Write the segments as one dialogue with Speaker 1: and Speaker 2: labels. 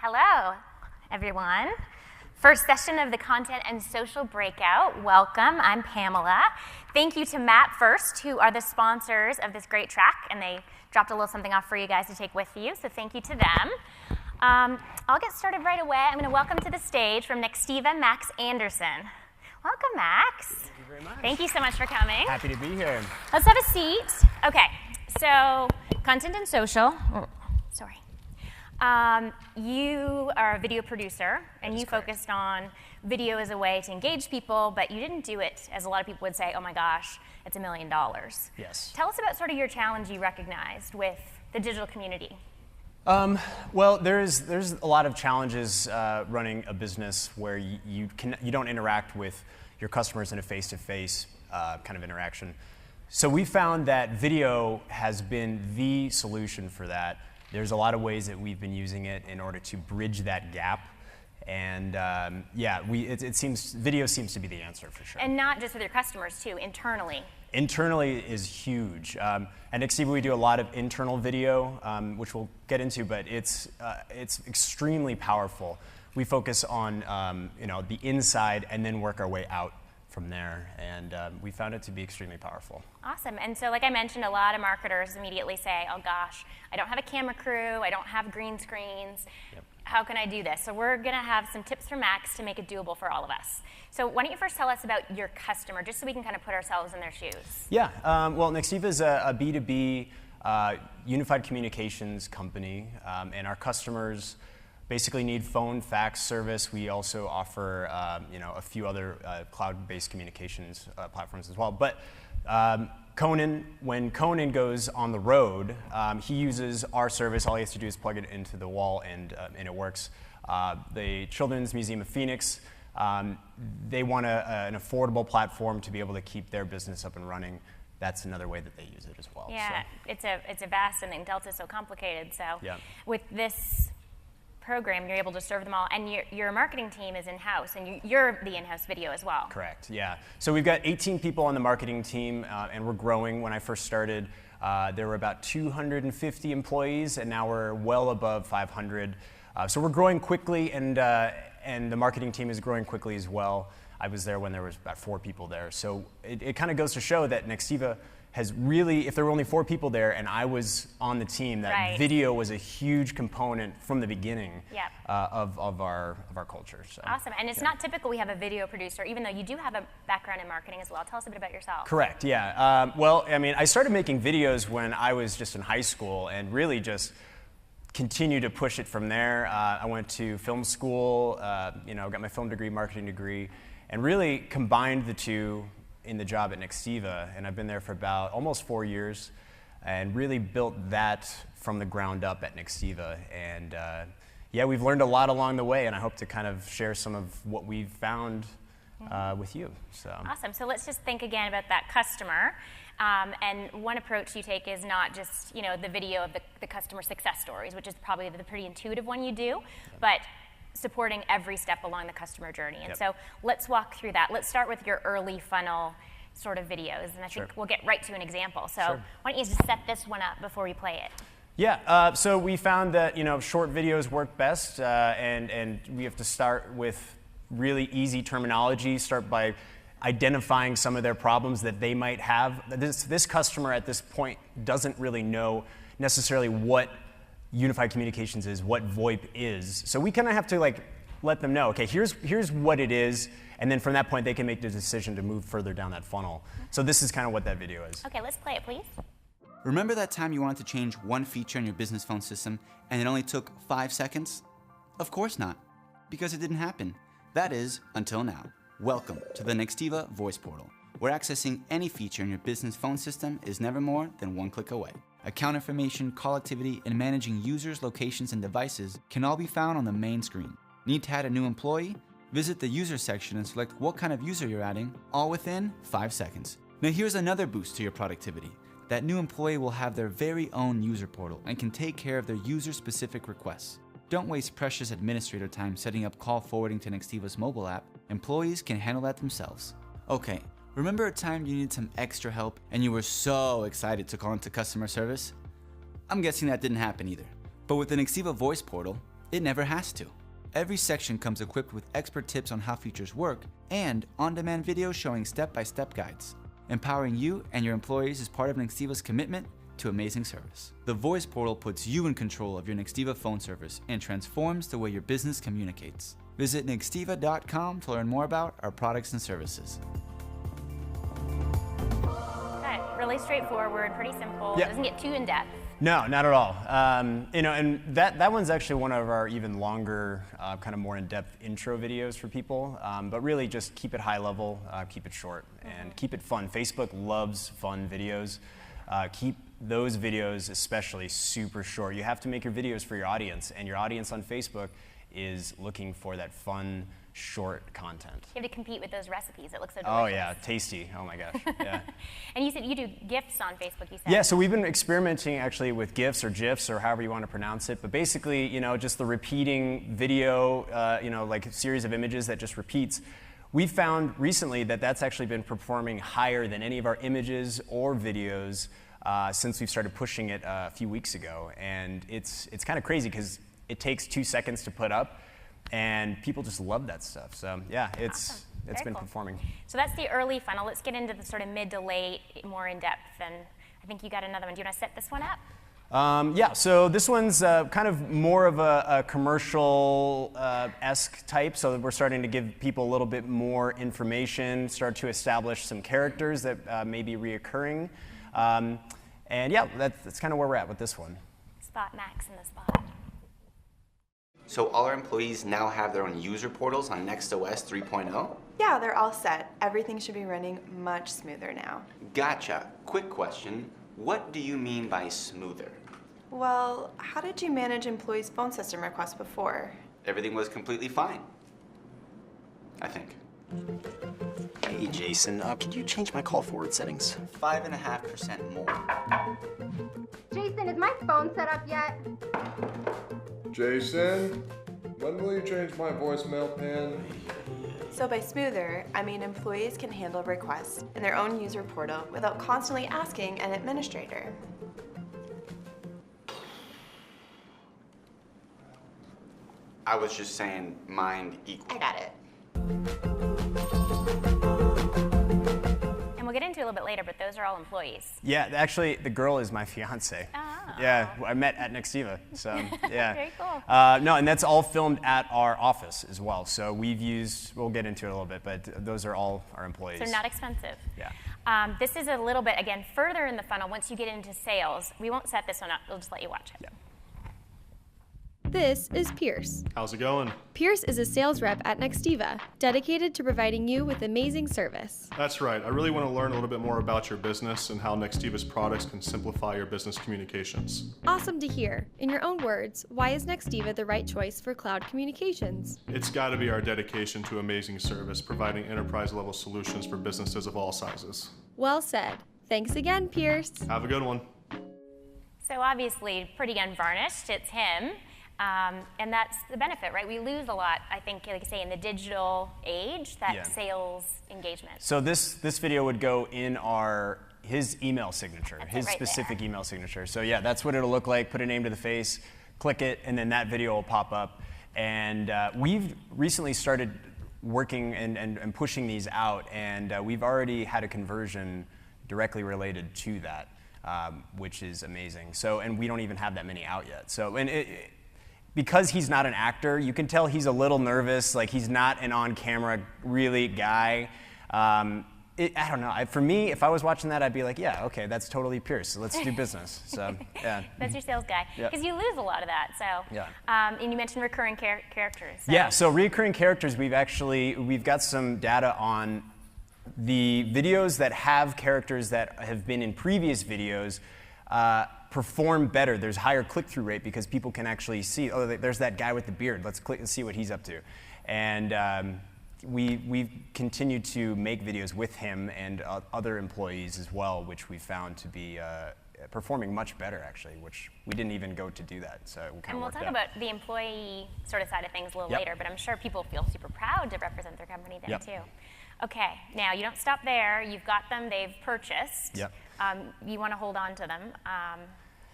Speaker 1: Hello, everyone. First session of the Content and Social Breakout. Welcome, I'm Pamela. Thank you to Matt First, who are the sponsors of this great track, and they dropped a little something off for you guys to take with you, so thank you to them. I'll get started right away. I'm going to welcome to the stage from Nextiva, Max Anderson. Welcome, Max.
Speaker 2: Thank you very much.
Speaker 1: Thank you so much for coming.
Speaker 2: Happy to be here.
Speaker 1: Let's have a seat. Okay, so content and social. Sorry. You are a video producer, and you focused on video as a way to engage people, but you didn't do it, as a lot of people would say, oh my gosh, it's $1 million.
Speaker 2: Yes.
Speaker 1: Tell us about sort of your challenge you recognized with the digital community.
Speaker 2: Well, there's a lot of challenges running a business where you don't interact with your customers in a face-to-face kind of interaction. So we found that video has been the solution for that. There's a lot of ways that we've been using it in order to bridge that gap. And it seems video seems to be the answer for sure.
Speaker 1: And not just with your customers too, internally.
Speaker 2: Internally is huge. At Nextiva, we do a lot of internal video, which we'll get into, but it's extremely powerful. We focus on the inside and then work our way out from there, and we found it to be extremely powerful.
Speaker 1: Awesome. And so like I mentioned, a lot of marketers immediately say, oh gosh, I don't have a camera crew, I don't have green screens. Yep. How can I do this? So we're going to have some tips from Max to make it doable for all of us. So why don't you first tell us about your customer, just so we can kind of put ourselves in their shoes.
Speaker 2: Yeah. Well, Nextiva is a B2B unified communications company, and our customers basically need phone, fax service. We also offer a few other cloud-based communications platforms as well. But when Conan goes on the road, he uses our service. All he has to do is plug it into the wall, and it works. The Children's Museum of Phoenix, they want an affordable platform to be able to keep their business up and running. That's another way that they use it as well.
Speaker 1: Yeah, so. It's a vast thing. Delta's so complicated. So
Speaker 2: yeah.
Speaker 1: With this program, you're able to serve them all, and your marketing team is in-house, and you're the in-house video as well.
Speaker 2: Correct, yeah. So we've got 18 people on the marketing team, and we're growing. When I first started, there were about 250 employees, and now we're well above 500. So we're growing quickly, and the marketing team is growing quickly as well. I was there when there was about 4 people there. So it kind of goes to show that Nextiva has really, if there were only 4 people there and I was on the team, that
Speaker 1: right.
Speaker 2: Video was a huge component from the beginning
Speaker 1: yep.
Speaker 2: of our culture. So,
Speaker 1: awesome, and it's not typical we have a video producer, even though you do have a background in marketing as well. Tell us a bit about yourself.
Speaker 2: Correct, yeah. Well, I mean, I started making videos when I was just in high school, and really just continued to push it from there. I went to film school, got my film degree, marketing degree, and really combined the two in the job at Nextiva, and I've been there for about almost 4 years, and really built that from the ground up at Nextiva. And we've learned a lot along the way, and I hope to kind of share some of what we've found with you. So
Speaker 1: awesome. So let's just think again about that customer. And one approach you take is not just the video of the customer success stories, which is probably the pretty intuitive one you do, but supporting every step along the customer journey. And so let's walk through that. Let's start with your early funnel sort of videos, and I think we'll get right to an example. So why don't you just set this one up before we play it?
Speaker 2: Yeah, so we found that short videos work best, and we have to start with really easy terminology, start by identifying some of their problems that they might have. This customer at this point doesn't really know necessarily what unified communications is, what VoIP is. So we kind of have to let them know, okay, here's what it is, and then from that point they can make the decision to move further down that funnel. So this is kind of what that video is.
Speaker 1: Okay, let's play it, please.
Speaker 3: Remember that time you wanted to change one feature in your business phone system and it only took 5 seconds? Of course not, because it didn't happen. That is, until now. Welcome to the Nextiva Voice Portal, where accessing any feature in your business phone system is never more than 1 click away. Account information, call activity, and managing users, locations, and devices can all be found on the main screen. Need to add a new employee? Visit the user section and select what kind of user you're adding, all within 5 seconds. Now here's another boost to your productivity. That new employee will have their very own user portal and can take care of their user-specific requests. Don't waste precious administrator time setting up call forwarding to Nextiva's mobile app. Employees can handle that themselves. Okay, remember a time you needed some extra help and you were so excited to call into customer service? I'm guessing that didn't happen either. But with the Nextiva Voice Portal, It never has to. Every section comes equipped with expert tips on how features work and on-demand videos showing step-by-step guides. Empowering you and your employees is part of Nextiva's commitment to amazing service. The voice portal puts you in control of your Nextiva phone service and transforms the way your business communicates. Visit nextiva.com to learn more about our products and services.
Speaker 1: Okay, really straightforward, pretty simple.
Speaker 2: Yeah.
Speaker 1: It doesn't get too in-depth.
Speaker 2: No, not at all. And that one's actually one of our even longer, kind of more in-depth intro videos for people. But really just keep it high level, keep it short, and keep it fun. Facebook loves fun videos. Keep those videos especially super short. You have to make your videos for your audience, and your audience on Facebook is looking for that fun, short content.
Speaker 1: You have to compete with those recipes. It looks so delicious.
Speaker 2: Oh yeah, tasty. Oh my gosh. Yeah.
Speaker 1: And you said you do GIFs on Facebook, you said?
Speaker 2: Yeah, so we've been experimenting actually with GIFs or GIFs or however you want to pronounce it, but basically, just the repeating video, like a series of images that just repeats. We found recently that that's actually been performing higher than any of our images or videos since we've started pushing it a few weeks ago. And it's kind of crazy because it takes 2 seconds to put up, and people just love that stuff. So yeah, it's been
Speaker 1: cool.
Speaker 2: performing.
Speaker 1: So that's the early funnel. Let's get into the sort of mid to late, more in depth. And I think you got another one. Do you want to set this one up?
Speaker 2: Yeah, so this one's kind of more of a commercial-esque type, so we're starting to give people a little bit more information, start to establish some characters that may be reoccurring. And yeah, that's kind of where we're at with this one.
Speaker 1: Spot Max in the spot.
Speaker 3: So all our employees now have their own user portals on NextOS 3.0?
Speaker 4: Yeah, they're all set. Everything should be running much smoother now.
Speaker 3: Gotcha. Quick question. What do you mean by smoother?
Speaker 4: Well, how did you manage employees' phone system requests before?
Speaker 3: Everything was completely fine. I think.
Speaker 5: Hey, Jason, could you change my call forward settings?
Speaker 3: 5.5% more.
Speaker 6: Jason, is my phone set up yet?
Speaker 7: Jason, when will you change my voicemail pin?
Speaker 4: So by smoother, I mean employees can handle requests in their own user portal without constantly asking an administrator.
Speaker 3: I was just saying mind equal.
Speaker 4: I got it.
Speaker 1: And we'll get into it a little bit later, but those are all employees.
Speaker 2: Yeah, actually, the girl is my fiance.
Speaker 1: Oh.
Speaker 2: Yeah, I met at Nextiva, so yeah.
Speaker 1: Very cool.
Speaker 2: No, and that's all filmed at our office as well. So we'll get into it a little bit, but those are all our employees.
Speaker 1: So not expensive.
Speaker 2: Yeah.
Speaker 1: This is a little bit, again, further in the funnel. Once you get into sales, we won't set this one up. We'll just let you watch it.
Speaker 2: Yeah.
Speaker 8: This is Pierce.
Speaker 9: How's it going?
Speaker 8: Pierce is a sales rep at Nextiva, dedicated to providing you with amazing service.
Speaker 9: That's right. I really want to learn a little bit more about your business and how Nextiva's products can simplify your business communications.
Speaker 8: Awesome to hear. In your own words, why is Nextiva the right choice for cloud communications?
Speaker 9: It's got to be our dedication to amazing service, providing enterprise-level solutions for businesses of all sizes.
Speaker 8: Well said. Thanks again, Pierce.
Speaker 9: Have a good one.
Speaker 1: So obviously, pretty unvarnished. It's him. And that's the benefit, right? We lose a lot, I think, like I say, in the digital age, that sales engagement.
Speaker 2: So this video would go in his email signature,
Speaker 1: That's
Speaker 2: his
Speaker 1: it right
Speaker 2: specific
Speaker 1: there.
Speaker 2: email signature. So yeah, that's what it'll look like. Put a name to the face, click it, and then that video will pop up. And we've recently started working and pushing these out, and we've already had a conversion directly related to that, which is amazing. So, and we don't even have that many out yet. So, because he's not an actor, you can tell he's a little nervous, like he's not an on-camera really guy. I don't know, for me, if I was watching that, I'd be like, yeah, okay, that's totally Pierce, so let's do business. So, yeah.
Speaker 1: That's your sales guy. Because you lose a lot of that, so.
Speaker 2: Yeah.
Speaker 1: And you mentioned recurring characters. So.
Speaker 2: Yeah, so recurring characters, we've got some data on the videos that have characters that have been in previous videos, perform better. There's higher click-through rate because people can actually see, oh, there's that guy with the beard. Let's click and see what he's up to. And we've continued to make videos with him and other employees as well, which we found to be performing much better, actually, which we didn't even go to do that. So it
Speaker 1: And we'll talk about the employee sort of side of things a little
Speaker 2: Yep.
Speaker 1: later, but I'm sure people feel super proud to represent their company there
Speaker 2: Yep.
Speaker 1: too. Okay, now you don't stop there. You've got them, they've purchased.
Speaker 2: Yep.
Speaker 1: You want to hold on to them.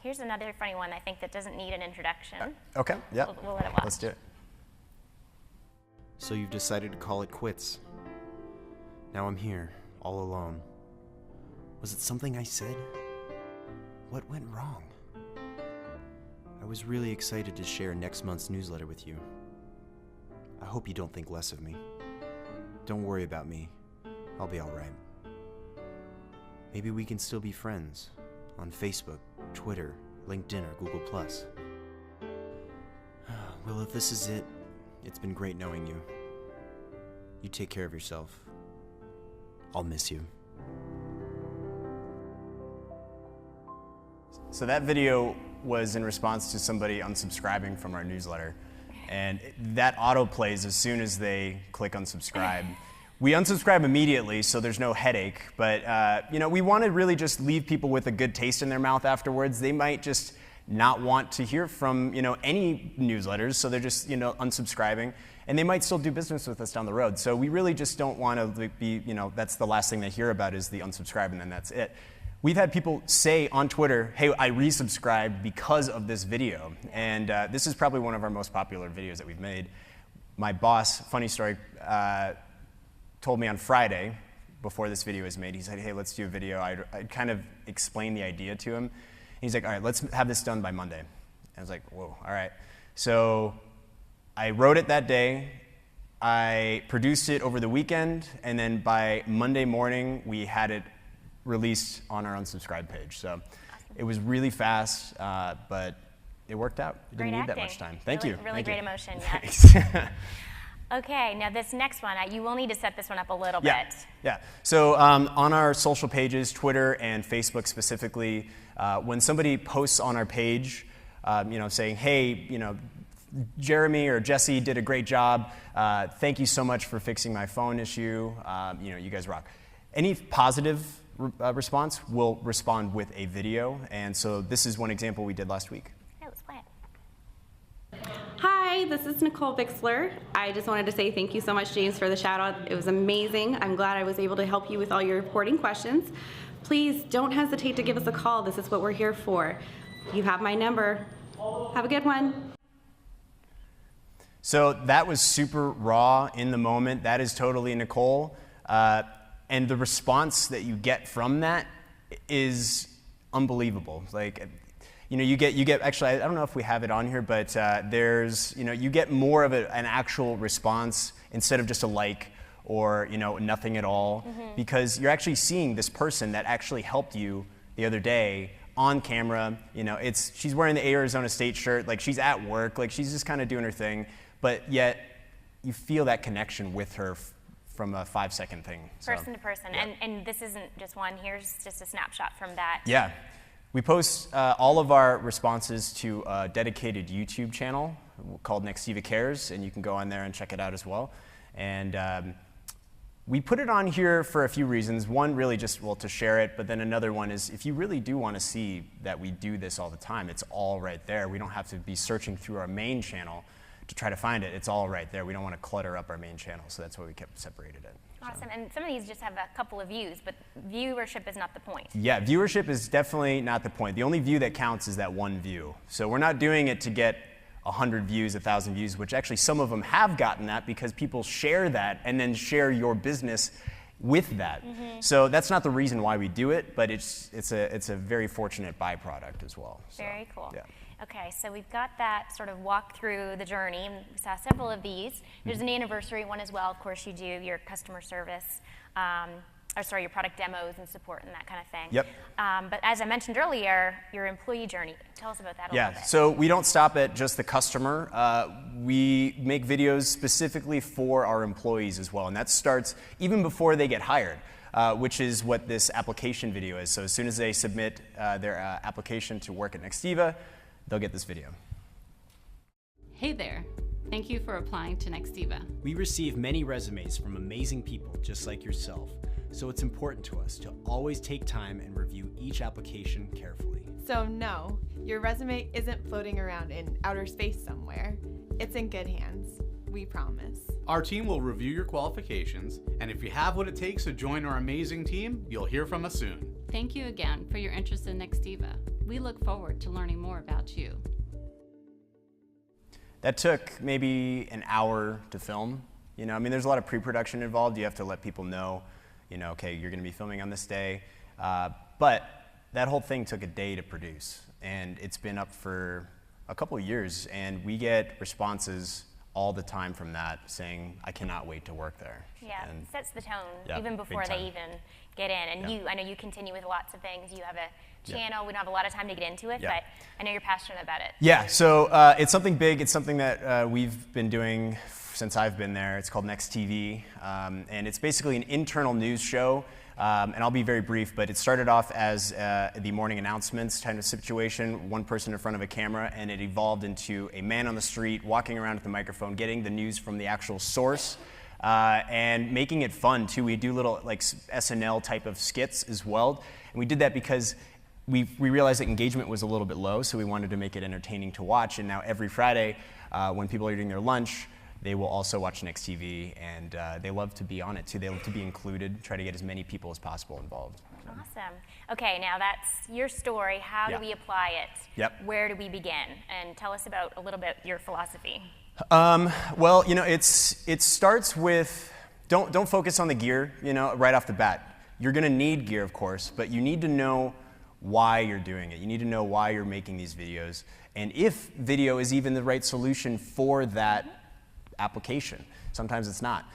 Speaker 1: here's another funny one I think that doesn't need an introduction.
Speaker 2: Okay, yeah.
Speaker 1: We'll let it watch.
Speaker 2: Let's do it.
Speaker 5: So you've decided to call it quits. Now I'm here, all alone. Was it something I said? What went wrong? I was really excited to share next month's newsletter with you. I hope you don't think less of me. Don't worry about me. I'll be all right. Maybe we can still be friends on Facebook, Twitter, LinkedIn, or Google+. Well, if this is it, it's been great knowing you. You take care of yourself. I'll miss you.
Speaker 2: So that video was in response to somebody unsubscribing from our newsletter. And that auto plays as soon as they click unsubscribe. We unsubscribe immediately, so there's no headache. But we want to really just leave people with a good taste in their mouth afterwards. They might just not want to hear from any newsletters, so they're just unsubscribing. And they might still do business with us down the road. So we really just don't want to be, that's the last thing they hear about is the unsubscribe, and then that's it. We've had people say on Twitter, hey, I resubscribed because of this video. And this is probably one of our most popular videos that we've made. My boss, funny story, told me on Friday, before this video was made, he said, hey, let's do a video. I'd kind of explained the idea to him. He's like, all right, let's have this done by Monday. I was like, whoa, all right. So I wrote it that day. I produced it over the weekend. And then by Monday morning, we had it released on our unsubscribe page. So it was really fast, but it worked out. It didn't need that much time. Thank you.
Speaker 1: Really
Speaker 2: Thank
Speaker 1: great
Speaker 2: you.
Speaker 1: emotion. Yeah.
Speaker 2: Thanks.
Speaker 1: Okay, now this next one, you will need to set this one up a little bit.
Speaker 2: Yeah. So on our social pages, Twitter and Facebook specifically, when somebody posts on our page, saying, hey, Jeremy or Jesse did a great job. Thank you so much for fixing my phone issue. You guys rock. Any positive response will respond with a video. And so this is one example we did last week.
Speaker 1: Yeah, let's play it.
Speaker 10: Hi, this is Nicole Bixler. I just wanted to say thank you so much, James, for the shout out. It was amazing. I'm glad I was able to help you with all your reporting questions. Please don't hesitate to give us a call. This is what we're here for. You have my number. Have a good one.
Speaker 2: So that was super raw in the moment. That is totally Nicole. And the response that you get from that is unbelievable. Like, you get actually, I don't know if we have it on here, but there's, you get more of an actual response instead of just a like or, nothing at all, because you're actually seeing this person that actually helped you the other day on camera. She's wearing the Arizona State shirt, like she's at work, like she's just kind of doing her thing, but yet you feel that connection with her from a 5-second thing.
Speaker 1: Person to person. Yeah. And this isn't just one. Here's just a snapshot from that.
Speaker 2: Yeah. We post all of our responses to a dedicated YouTube channel called Nextiva Cares, and you can go on there and check it out as well. And we put it on here for a few reasons. One, really just, to share it, but then another one is if you really do want to see that we do this all the time, it's all right there. We don't have to be searching through our main channel to try to find it. It's all right there. We don't want to clutter up our main channel, so that's why we kept separated it.
Speaker 1: Awesome, and some of these just have a couple of views, but viewership is not the point.
Speaker 2: Yeah, viewership is definitely not the point. The only view that counts is that one view. So we're not doing it to get 100 views, 1,000 views, which actually some of them have gotten that because people share that and then share your business with that. So that's not the reason why we do it, but it's a very fortunate byproduct as well. So,
Speaker 1: very cool.
Speaker 2: Yeah.
Speaker 1: Okay, so we've got that sort of walk through the journey. We saw several of these. There's an anniversary one as well. Of course, you do your customer service, your product demos and support and that kind of thing.
Speaker 2: Yep.
Speaker 1: But as I mentioned earlier, your employee journey. Tell us about that a little bit.
Speaker 2: Yeah, so we don't stop at just the customer. We make videos specifically for our employees as well, and that starts even before they get hired. Which is what this application video is. So as soon as they submit their application to work at Nextiva, they'll get this video.
Speaker 11: Hey there. Thank you for applying to Nextiva.
Speaker 5: We receive many resumes from amazing people just like yourself, so it's important to us to always take time and review each application carefully.
Speaker 4: So no, your resume isn't floating around in outer space somewhere. It's in good hands. We promise.
Speaker 12: Our team will review your qualifications, and if you have what it takes to join our amazing team, you'll hear from us soon.
Speaker 11: Thank you again for your interest in Nextiva. We look forward to learning more about you.
Speaker 2: That took maybe an hour to film. You know, I mean, there's a lot of pre-production involved. You have to let people know, you know, okay, you're going to be filming on this day. But that whole thing took a day to produce, and it's been up for a couple of years, and we get responses all the time from that saying, I cannot wait to work there.
Speaker 1: Yeah,
Speaker 2: and
Speaker 1: it sets the tone
Speaker 2: yeah,
Speaker 1: even before they even get in. And
Speaker 2: Yeah.
Speaker 1: you, I know you continue with lots of things. You have a channel. We don't have a lot of time to get into it,
Speaker 2: Yeah.
Speaker 1: but I know you're passionate about it.
Speaker 2: Yeah, so it's something big. It's something that we've been doing since I've been there. It's called Nextiva, and it's basically an internal news show. And I'll be very brief, but it started off as the morning announcements kind of situation, one person in front of a camera, and it evolved into a man on the street walking around with the microphone, getting the news from the actual source, and making it fun too. We do little like SNL type of skits as well, and we did that because we realized that engagement was a little bit low, so we wanted to make it entertaining to watch. And now every Friday, when people are eating their lunch, they will also watch Nextiva, and they love to be on it too. They love to be included, try to get as many people as possible involved.
Speaker 1: Awesome. Okay, now that's your story. How
Speaker 2: Yeah.
Speaker 1: do we apply it?
Speaker 2: Yep.
Speaker 1: Where do we begin? And tell us about a little bit your philosophy.
Speaker 2: Well, you know, it starts with don't focus on the gear, you know, right off the bat. You're going to need gear, of course, but you need to know why you're doing it. You need to know why you're making these videos, and if video is even the right solution for that application. Sometimes it's not.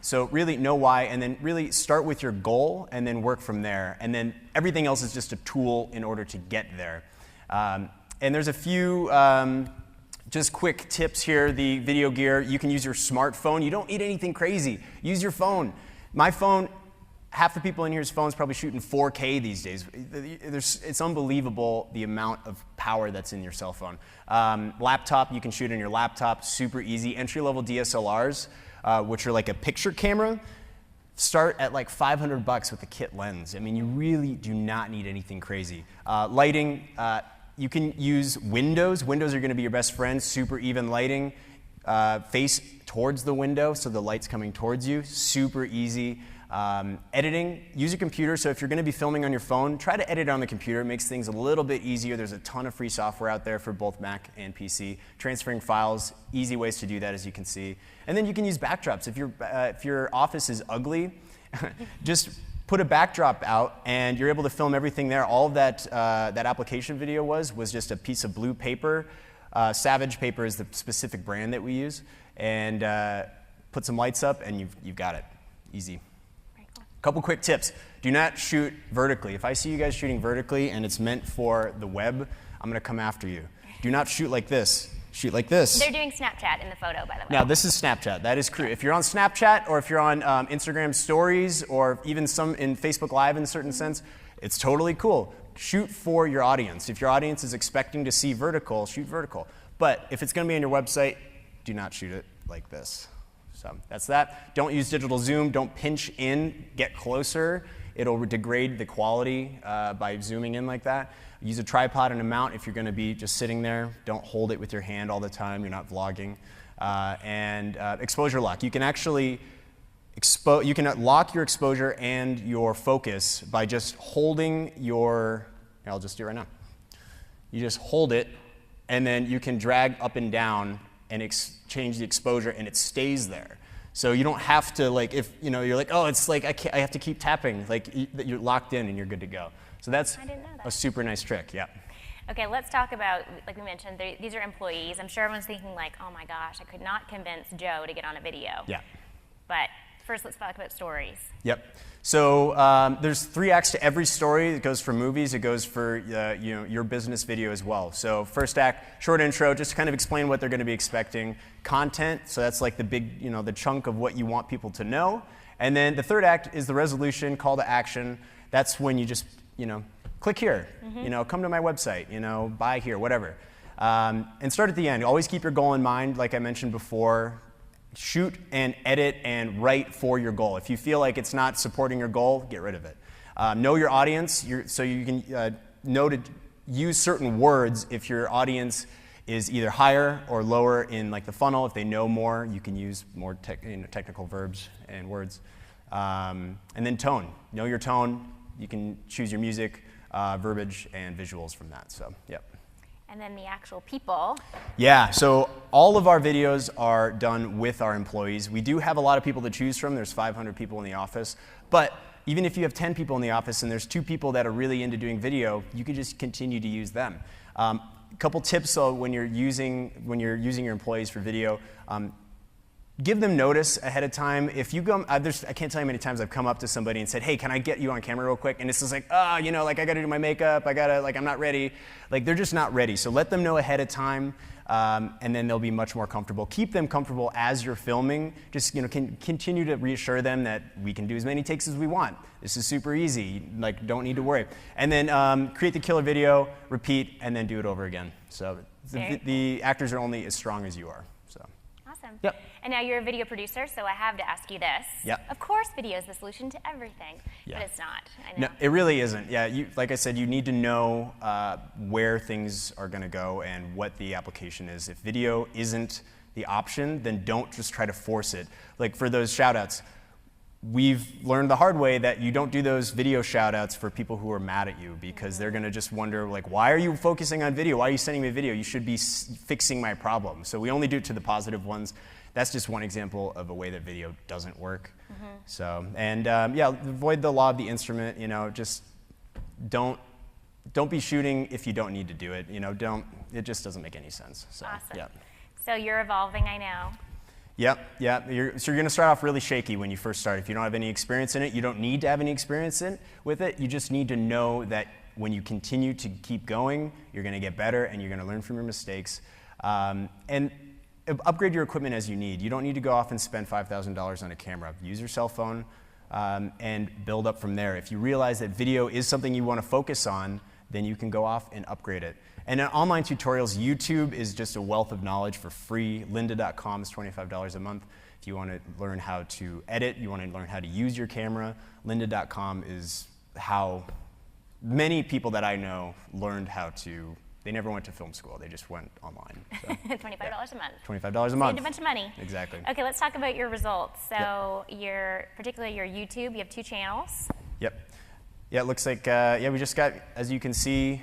Speaker 2: So really know why, and then really start with your goal, and then work from there. And then everything else is just a tool in order to get there. And there's a few just quick tips here. The video gear, you can use your smartphone. You don't need anything crazy. Use your phone. My phone, half the people in here's phone's probably shooting 4K these days. It's unbelievable the amount of power that's in your cell phone. Laptop, you can shoot on your laptop, super easy. Entry-level DSLRs, which are like a picture camera, start at like $500 with a kit lens. I mean, you really do not need anything crazy. Lighting, you can use windows. Windows are going to be your best friend. Super even lighting. Face towards the window, so the light's coming towards you. Super easy. Editing, use your computer. So if you're going to be filming on your phone, try to edit on the computer. It makes things a little bit easier. There's a ton of free software out there for both Mac and PC. Transferring files, easy ways to do that, as you can see. And then you can use backdrops. If your office is ugly, just put a backdrop out, and you're able to film everything there. All of that application video was just a piece of blue paper. Savage paper is the specific brand that we use. And put some lights up, and you've got it. Easy. Couple quick tips. Do not shoot vertically. If I see you guys shooting vertically and it's meant for the web, I'm going to come after you. Do not shoot like this. Shoot like this.
Speaker 1: They're doing Snapchat in the photo, by the way.
Speaker 2: Now, this is Snapchat. That is true. If you're on Snapchat, or if you're on Instagram Stories, or even some in Facebook Live in a certain sense, it's totally cool. Shoot for your audience. If your audience is expecting to see vertical, shoot vertical. But if it's going to be on your website, do not shoot it like this. So that's that. Don't use digital zoom. Don't pinch in. Get closer. It'll degrade the quality by zooming in like that. Use a tripod and a mount if you're going to be just sitting there. Don't hold it with your hand all the time. You're not vlogging. And exposure lock. You can actually you can lock your exposure and your focus by just holding your. Here, I'll just do it right now. You just hold it, and then you can drag up and down and change the exposure, and it stays there. So you don't have to, like, if you're like, oh, it's like I have to keep tapping. Like, you're locked in and you're good to go. So that's a super nice trick. Yeah.
Speaker 1: Okay, let's talk about, like we mentioned, these are employees. I'm sure everyone's thinking like, oh my gosh, I could not convince Joe to get on a video.
Speaker 2: Yeah.
Speaker 1: But first, let's talk about stories.
Speaker 2: Yep. So there's 3 acts to every story. It goes for movies. It goes for your business video as well. So first act, short intro, just to kind of explain what they're going to be expecting. Content, so that's like the big, the chunk of what you want people to know. And then the third act is the resolution, call to action. That's when you just, click here, come to my website, buy here, whatever. And start at the end. Always keep your goal in mind, like I mentioned before. Shoot and edit and write for your goal. If you feel like it's not supporting your goal, get rid of it. Know your audience, so you can know to use certain words if your audience is either higher or lower in like the funnel. If they know more, you can use more technical verbs and words. And then tone. Know your tone. You can choose your music. verbiage and visuals from that. So, yep.
Speaker 1: And then the actual people.
Speaker 2: Yeah, so all of our videos are done with our employees. We do have a lot of people to choose from. There's 500 people in the office. But even if you have 10 people in the office and there's 2 people that are really into doing video, you can just continue to use them. A couple tips when you're using your employees for video. Give them notice ahead of time. If you go, I can't tell you how many times I've come up to somebody and said, hey, can I get you on camera real quick? And it's just like, I gotta do my makeup, I'm not ready. Like, they're just not ready. So let them know ahead of time, and then they'll be much more comfortable. Keep them comfortable as you're filming. Just, continue to reassure them that we can do as many takes as we want. This is super easy, don't need to worry. And then create the killer video, repeat, and then do it over again. So the actors are only as strong as you are, so.
Speaker 1: Awesome.
Speaker 2: Yep.
Speaker 1: And now you're a video producer, so I have to ask you this.
Speaker 2: Yep.
Speaker 1: Of course, video is the solution to everything,
Speaker 2: Yeah.
Speaker 1: but it's not. I know.
Speaker 2: No, it really isn't. Yeah, like I said, you need to know where things are going to go and what the application is. If video isn't the option, then don't just try to force it. Like for those shout-outs, we've learned the hard way that you don't do those video shout-outs for people who are mad at you, because they're going to just wonder, like, why are you focusing on video? Why are you sending me a video? You should be fixing my problem. So we only do it to the positive ones. That's just one example of a way that video doesn't work. So, and avoid the law of the instrument. Just don't be shooting if you don't need to do it. It just doesn't make any sense. So,
Speaker 1: awesome.
Speaker 2: Yeah.
Speaker 1: So you're evolving, I know.
Speaker 2: Yep. So you're going to start off really shaky when you first start. If you don't have any experience in it, you don't need to have any experience with it. You just need to know that when you continue to keep going, you're going to get better and you're going to learn from your mistakes. And upgrade your equipment as you need. You don't need to go off and spend $5,000 on a camera. Use your cell phone and build up from there. If you realize that video is something you want to focus on, then you can go off and upgrade it. And in online tutorials, YouTube is just a wealth of knowledge for free. Lynda.com is $25 a month. If you want to learn how to edit, you want to learn how to use your camera, Lynda.com is how many people that I know learned how to. They never went to film school. They just went online. So,
Speaker 1: $25 a month.
Speaker 2: $25 a month.
Speaker 1: Saved a bunch of money.
Speaker 2: Exactly.
Speaker 1: Okay, let's talk about your results. So particularly your YouTube, you have 2 channels.
Speaker 2: Yep. Yeah, it looks like, we just got, as you can see,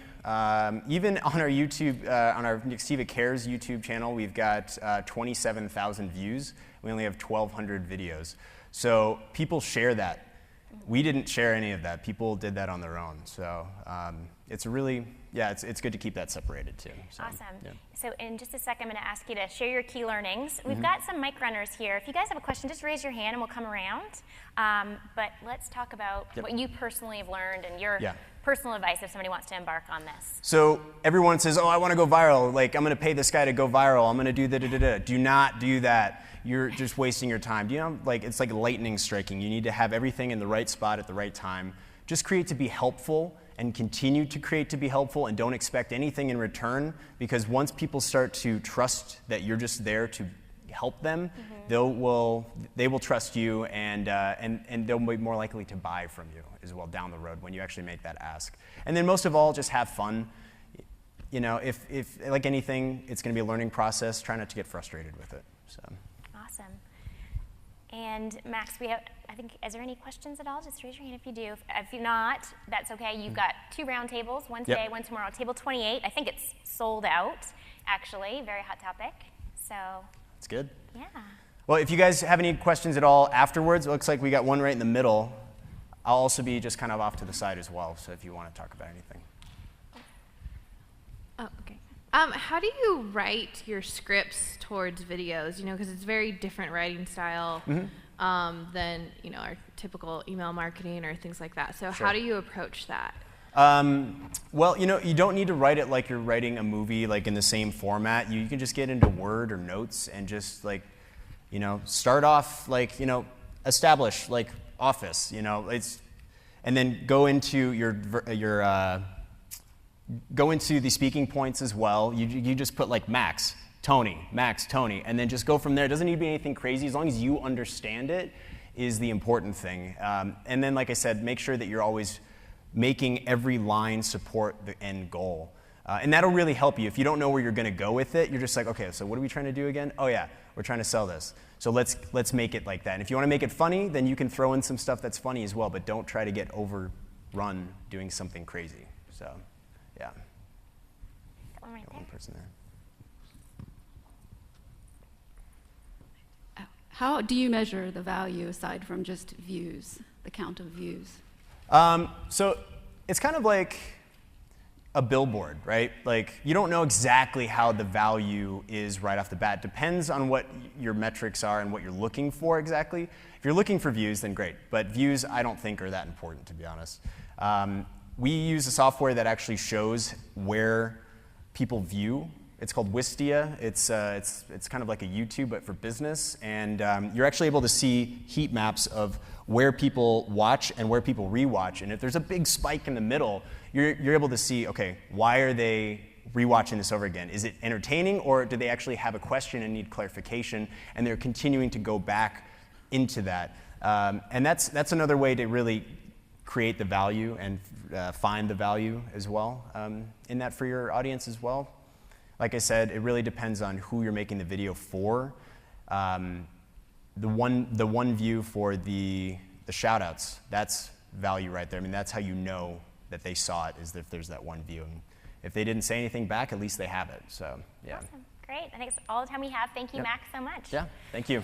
Speaker 2: even on our YouTube, on our Nextiva Cares YouTube channel, we've got 27,000 views. We only have 1,200 videos. So people share that. We didn't share any of that. People did that on their own. So it's really, it's good to keep that separated too. So,
Speaker 1: awesome.
Speaker 2: Yeah.
Speaker 1: So in just a second, I'm going to ask you to share your key learnings. We've got some mic runners here. If you guys have a question, just raise your hand and we'll come around. But let's talk about what you personally have learned and your personal advice if somebody wants to embark on this.
Speaker 2: So everyone says, I want to go viral. Like, I'm going to pay this guy to go viral. I'm going to do da-da-da-da. Do not do that. You're just wasting your time. It's like lightning striking. You need to have everything in the right spot at the right time. Just create to be helpful and continue to create to be helpful, and don't expect anything in return, because once people start to trust that you're just there to help them, they will trust you, and they'll be more likely to buy from you as well down the road when you actually make that ask. And then most of all, just have fun. If like anything, it's going to be a learning process. Try not to get frustrated with it. So.
Speaker 1: Awesome. And Max, is there any questions at all? Just raise your hand if you do. If you're not, that's okay. You've got 2 round tables, one today, one tomorrow. Table 28, I think it's sold out, actually. Very hot topic. So.
Speaker 2: That's good.
Speaker 1: Yeah.
Speaker 2: Well, if you guys have any questions at all afterwards, it looks like we got one right in the middle. I'll also be just kind of off to the side as well, so if you want to talk about anything.
Speaker 13: Oh, okay. How do you write your scripts towards videos? Because it's very different writing style than our typical email marketing or things like that. So how do you approach that?
Speaker 2: Well, you don't need to write it like you're writing a movie, like in the same format. You can just get into Word or Notes and just start off establish Office, and then go into go into the speaking points as well. You just put Max, Tony, and then just go from there. It doesn't need to be anything crazy. As long as you understand it is the important thing. And then, like I said, make sure that you're always making every line support the end goal. And that'll really help you. If you don't know where you're going to go with it, you're just like, okay, so what are we trying to do again? Oh yeah, we're trying to sell this. So let's make it like that. And if you want to make it funny, then you can throw in some stuff that's funny as well, but don't try to get overrun doing something crazy. So, yeah.
Speaker 1: One right there.
Speaker 2: One person there.
Speaker 14: How do you measure the value aside from just views, the count of views?
Speaker 2: So it's kind of like a billboard, right? Like you don't know exactly how the value is right off the bat. Depends on what your metrics are and what you're looking for exactly. If you're looking for views, then great. But views, I don't think are that important, to be honest. We use a software that actually shows where people view. It's called Wistia. It's kind of like a YouTube, but for business. And you're actually able to see heat maps of where people watch and where people rewatch. And if there's a big spike in the middle, you're able to see, okay, why are they rewatching this over again? Is it entertaining, or do they actually have a question and need clarification, and they're continuing to go back into that? And that's another way to really create the value and find the value as well in that for your audience as well. Like I said, it really depends on who you're making the video for. The one view for the shout-outs, that's value right there. I mean, that's how you know that they saw it, is if there's that one view. And if they didn't say anything back, at least they have it. So, yeah.
Speaker 1: Awesome. Great. I think it's all the time we have. Thank you, Max, so much.
Speaker 2: Yeah, thank you.